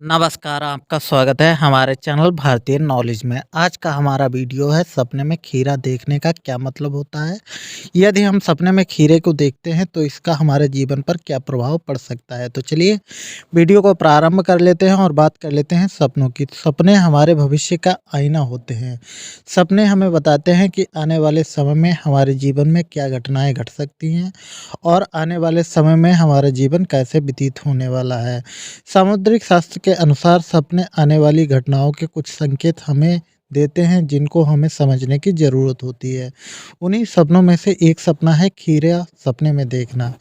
नमस्कार, आपका स्वागत है हमारे चैनल भारतीय नॉलेज में। आज का हमारा वीडियो है सपने में खीरा देखने का क्या मतलब होता है। यदि हम सपने में खीरे को देखते हैं तो इसका हमारे जीवन पर क्या प्रभाव पड़ सकता है। तो चलिए वीडियो को प्रारंभ कर लेते हैं और बात कर लेते हैं सपनों की। सपने हमारे भविष्य का आईना होते हैं। सपने हमें बताते हैं कि आने वाले समय में हमारे जीवन में क्या घटनाएं घट सकती हैं और आने वाले समय में हमारा जीवन कैसे व्यतीत होने वाला है। सामुद्रिक शास्त्र के अनुसार सपने आने वाली घटनाओं के कुछ संकेत हमें देते हैं जिनको हमें समझने की ज़रूरत होती है। उन्हीं सपनों में से एक सपना है खीरा सपने में देखना।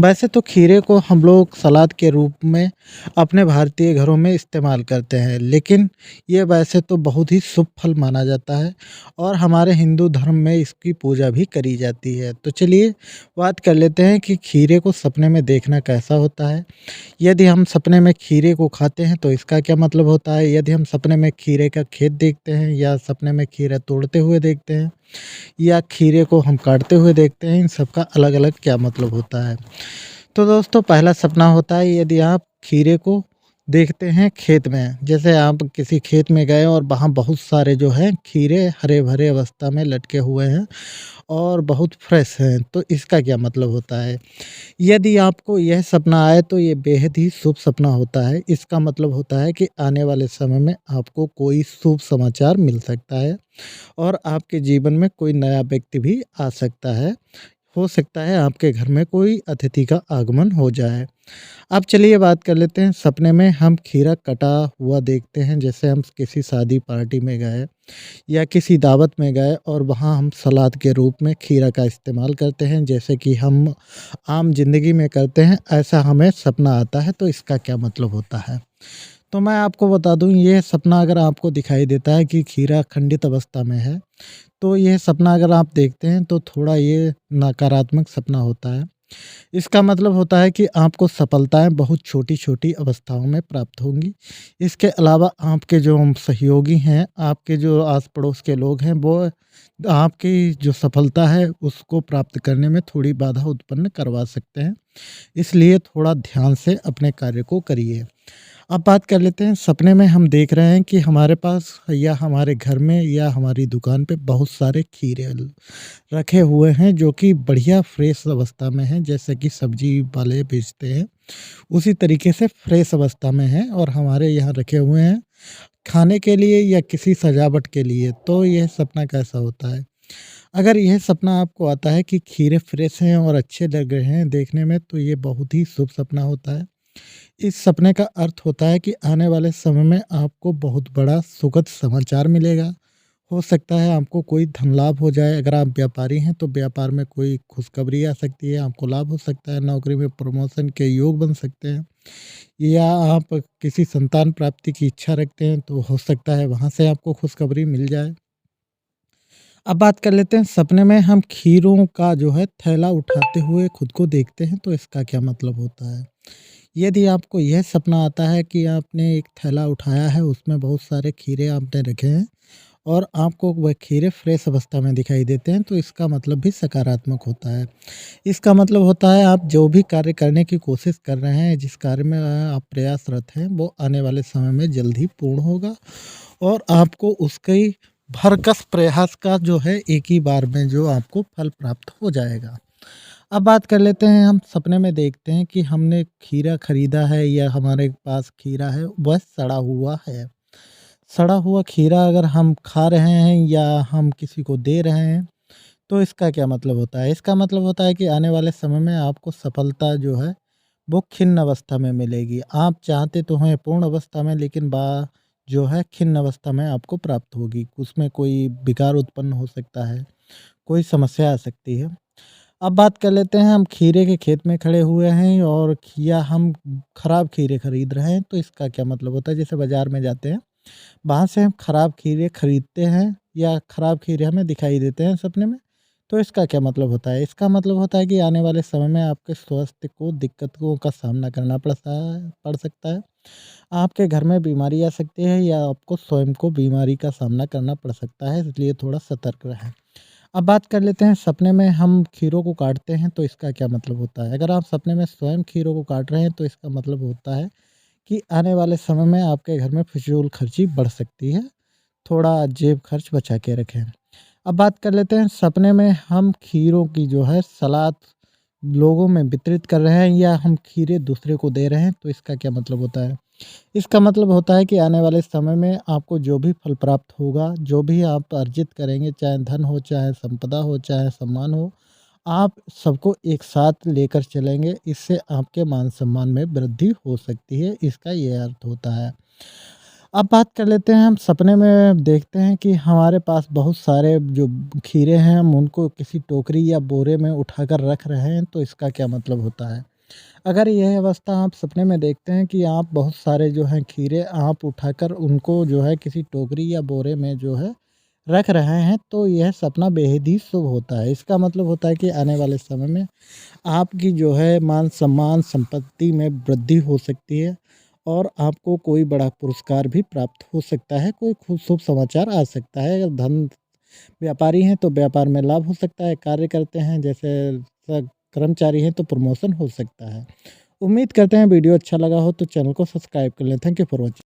वैसे तो खीरे को हम लोग सलाद के रूप में अपने भारतीय घरों में इस्तेमाल करते हैं, लेकिन ये वैसे तो बहुत ही शुभ फल माना जाता है और हमारे हिंदू धर्म में इसकी पूजा भी करी जाती है। तो चलिए बात कर लेते हैं कि खीरे को सपने में देखना कैसा होता है। यदि हम सपने में खीरे को खाते हैं तो इसका क्या मतलब होता है। यदि हम सपने में खीरे का खेत देखते हैं या सपने में खीरा तोड़ते हुए देखते हैं या खीरे को हम काटते हुए देखते हैं, इन सब का अलग अलग क्या मतलब होता है। तो दोस्तों, पहला सपना होता है यदि आप खीरे को देखते हैं खेत में। जैसे आप किसी खेत में गए और वहाँ बहुत सारे जो हैं खीरे हरे भरे अवस्था में लटके हुए हैं और बहुत फ्रेश हैं, तो इसका क्या मतलब होता है। यदि आपको यह सपना आए तो ये बेहद ही शुभ सपना होता है। इसका मतलब होता है कि आने वाले समय में आपको कोई शुभ समाचार मिल सकता है और आपके जीवन में कोई नया व्यक्ति भी आ सकता है। हो सकता है आपके घर में कोई अतिथि का आगमन हो जाए। अब चलिए बात कर लेते हैं सपने में हम खीरा कटा हुआ देखते हैं। जैसे हम किसी शादी पार्टी में गए या किसी दावत में गए और वहाँ हम सलाद के रूप में खीरा का इस्तेमाल करते हैं, जैसे कि हम आम जिंदगी में करते हैं, ऐसा हमें सपना आता है। तो इसका क्या मतलब होता है। तो मैं आपको बता दूं, ये सपना अगर आपको दिखाई देता है कि खीरा खंडित अवस्था में है, तो यह सपना अगर आप देखते हैं तो थोड़ा ये नकारात्मक सपना होता है। इसका मतलब होता है कि आपको सफलताएँ बहुत छोटी-छोटी अवस्थाओं में प्राप्त होंगी। इसके अलावा आपके जो सहयोगी हैं, आपके जो आस-पड़ोस के लोग हैं, वो आपकी जो सफलता है उसको प्राप्त करने में थोड़ी बाधा उत्पन्न करवा सकते हैं। इसलिए थोड़ा ध्यान से अपने कार्य को करिए। अब बात कर लेते हैं, सपने में हम देख रहे हैं कि हमारे पास या हमारे घर में या हमारी दुकान पे बहुत सारे खीरे रखे हुए हैं जो कि बढ़िया फ्रेश अवस्था में हैं, जैसे कि सब्जी वाले बेचते हैं उसी तरीके से फ्रेश अवस्था में हैं और हमारे यहाँ रखे हुए हैं खाने के लिए या किसी सजावट के लिए। तो यह सपना कैसा होता है। अगर यह सपना आपको आता है कि खीरे फ्रेश हैं और अच्छे लग रहे हैं देखने में, तो ये बहुत ही शुभ सपना होता है। इस सपने का अर्थ होता है कि आने वाले समय में आपको बहुत बड़ा सुखद समाचार मिलेगा। हो सकता है आपको कोई धन लाभ हो जाए। अगर आप व्यापारी हैं तो व्यापार में कोई खुशखबरी आ सकती है, आपको लाभ हो सकता है, नौकरी में प्रमोशन के योग बन सकते हैं या आप किसी संतान प्राप्ति की इच्छा रखते हैं तो हो सकता है वहाँ से आपको खुशखबरी मिल जाए। अब बात कर लेते हैं, सपने में हम खीरों का जो है थैला उठाते हुए खुद को देखते हैं तो इसका क्या मतलब होता है। यदि आपको यह सपना आता है कि आपने एक थैला उठाया है, उसमें बहुत सारे खीरे आपने रखे हैं और आपको वह खीरे फ्रेश अवस्था में दिखाई देते हैं, तो इसका मतलब भी सकारात्मक होता है। इसका मतलब होता है आप जो भी कार्य करने की कोशिश कर रहे हैं, जिस कार्य में आप प्रयासरत हैं, वो आने वाले समय में जल्द ही पूर्ण होगा और आपको उसके भरकस प्रयास का जो है एक ही बार में जो आपको फल प्राप्त हो जाएगा। अब बात कर लेते हैं, हम सपने में देखते हैं कि हमने खीरा खरीदा है या हमारे पास खीरा है, वह सड़ा हुआ है। सड़ा हुआ खीरा अगर हम खा रहे हैं या हम किसी को दे रहे हैं, तो इसका क्या मतलब होता है। इसका मतलब होता है कि आने वाले समय में आपको सफलता जो है वो खिन्न अवस्था में मिलेगी। आप चाहते तो हैं पूर्ण अवस्था में, लेकिन जो है खिन्न अवस्था में आपको प्राप्त होगी। उसमें कोई विकार उत्पन्न हो सकता है, कोई समस्या आ सकती है। अब बात कर लेते हैं, हम खीरे के खेत में खड़े हुए हैं और या हम खराब खीरे खरीद रहे हैं, तो इसका क्या मतलब होता है। जैसे बाज़ार में जाते हैं, वहाँ से हम खराब खीरे खरीदते हैं या खराब खीरे हमें दिखाई देते हैं सपने में, तो इसका क्या मतलब होता है। इसका मतलब होता है कि आने वाले समय में आपके स्वास्थ्य को दिक्कतों का सामना करना पड़ सकता है। आपके घर में बीमारी आ सकती है या आपको स्वयं को बीमारी का सामना करना पड़ सकता है, इसलिए थोड़ा सतर्क रहें। अब बात कर लेते हैं, सपने में हम खीरों को काटते हैं तो इसका क्या मतलब होता है। अगर आप सपने में स्वयं खीरों को काट रहे हैं तो इसका मतलब होता है कि आने वाले समय में आपके घर में फिजूल खर्ची बढ़ सकती है, थोड़ा जेब खर्च बचा के रखें। अब बात कर लेते हैं सपने में हम खीरों की जो है सलाद लोगों में वितरित कर रहे हैं या हम खीरे दूसरे को दे रहे हैं, तो इसका क्या मतलब होता है? इसका मतलब होता है कि आने वाले समय में आपको जो भी फल प्राप्त होगा, जो भी आप अर्जित करेंगे, चाहे धन हो, चाहे संपदा हो, चाहे सम्मान हो, आप सबको एक साथ लेकर चलेंगे। इससे आपके मान-सम्मान में वृद्धि हो सकती है, इसका ये अर्थ होता है। अब बात कर लेते हैं हम सपने में देखते हैं कि हमारे पास बहुत सारे जो खीरे हैं, हम उनको किसी टोकरी या बोरे में उठाकर रख रहे हैं, तो इसका क्या मतलब होता है? अगर यह अवस्था आप सपने में देखते हैं कि आप बहुत सारे जो हैं खीरे आप उठाकर उनको जो है किसी टोकरी या बोरे में जो है रख रहे हैं, तो यह सपना बेहद ही शुभ होता है। इसका मतलब होता है कि आने वाले समय में आपकी जो है मान-सम्मान, संपत्ति में वृद्धि हो सकती है और आपको कोई बड़ा पुरस्कार भी प्राप्त हो सकता है, कोई खूब शुभ समाचार आ सकता है। अगर धन व्यापारी हैं तो व्यापार में लाभ हो सकता है, कार्य करते हैं जैसे कर्मचारी हैं तो प्रमोशन हो सकता है। उम्मीद करते हैं वीडियो अच्छा लगा हो तो चैनल को सब्सक्राइब कर लें। Thank you for watching.